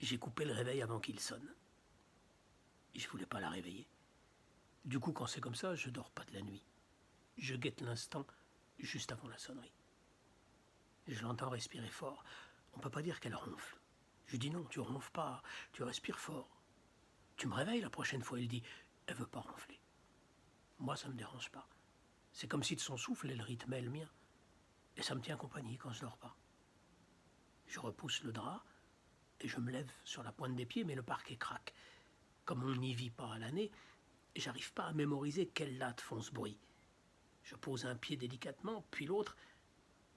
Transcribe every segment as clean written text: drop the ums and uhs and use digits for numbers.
J'ai coupé le réveil avant qu'il sonne. Je voulais pas la réveiller. Du coup, quand c'est comme ça, je dors pas de la nuit. Je guette l'instant juste avant la sonnerie. Je l'entends respirer fort. On peut pas dire qu'elle ronfle. Je dis non, tu ronfles pas, tu respires fort. Tu me réveilles la prochaine fois, elle dit. Elle veut pas ronfler. Moi, ça me dérange pas. C'est comme si de son souffle, elle rythmait le mien. Et ça me tient compagnie quand je dors pas. Je repousse le drap et je me lève sur la pointe des pieds, mais le parquet craque. Comme on n'y vit pas à l'année, j'arrive pas à mémoriser quelles lattes font ce bruit. Je pose un pied délicatement, puis l'autre,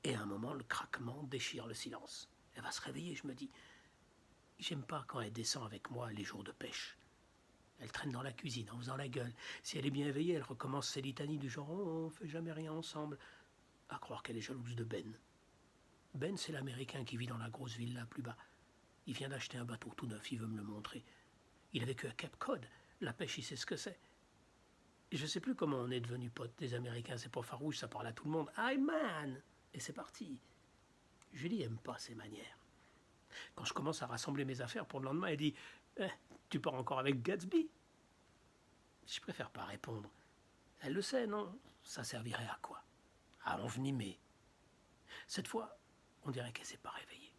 et à un moment, le craquement déchire le silence. Elle va se réveiller, je me dis. J'aime pas quand elle descend avec moi les jours de pêche. Elle traîne dans la cuisine en faisant la gueule. Si elle est bien éveillée, elle recommence ses litanies du genre oh, on fait jamais rien ensemble. À croire qu'elle est jalouse de Ben. Ben, c'est l'Américain qui vit dans la grosse ville là plus bas. Il vient d'acheter un bateau tout neuf, il veut me le montrer. Il a vécu à Cape Cod. La pêche, il sait ce que c'est. Et je sais plus comment on est devenus potes des Américains. C'est pas farouche, ça parle à tout le monde. Hi man! Et c'est parti. Julie aime pas ses manières. Quand je commence à rassembler mes affaires pour le lendemain, elle dit tu pars encore avec Gatsby? Je préfère pas répondre. Elle le sait, non? Ça servirait à quoi? À envenimer. Cette fois, on dirait qu'elle s'est pas réveillée.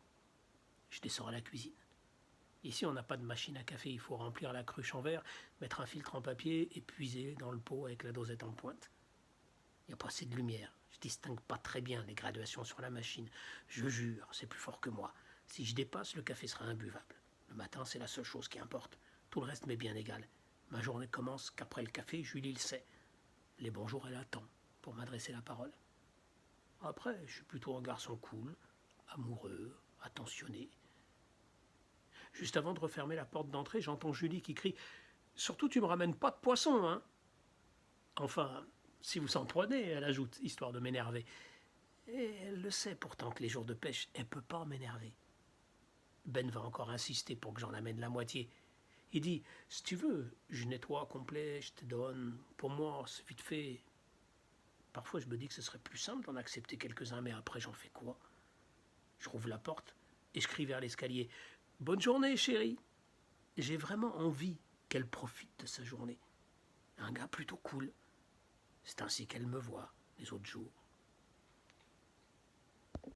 Je descends à la cuisine. Ici, on n'a pas de machine à café. Il faut remplir la cruche en verre, mettre un filtre en papier et puiser dans le pot avec la dosette en pointe. Il n'y a pas assez de lumière. Je distingue pas très bien les graduations sur la machine. Je jure, c'est plus fort que moi. Si je dépasse, le café sera imbuvable. Le matin, c'est la seule chose qui importe. Tout le reste m'est bien égal. Ma journée commence qu'après le café, Julie le sait. Les bonjours, elle attend pour m'adresser la parole. Après, je suis plutôt un garçon cool, amoureux, attentionné. Juste avant de refermer la porte d'entrée, j'entends Julie qui crie « Surtout, tu me ramènes pas de poisson, hein !» Enfin, si vous s'en prenez, elle ajoute, histoire de m'énerver. Et elle le sait pourtant que les jours de pêche, elle peut pas m'énerver. Ben va encore insister pour que j'en amène la moitié. Il dit « Si tu veux, je nettoie complet, je te donne. Pour moi, c'est vite fait. » Parfois, je me dis que ce serait plus simple d'en accepter quelques-uns, mais après, j'en fais quoi? Je rouvre la porte et je crie vers l'escalier « Bonne journée, chérie !» J'ai vraiment envie qu'elle profite de sa journée. Un gars plutôt cool. C'est ainsi qu'elle me voit les autres jours.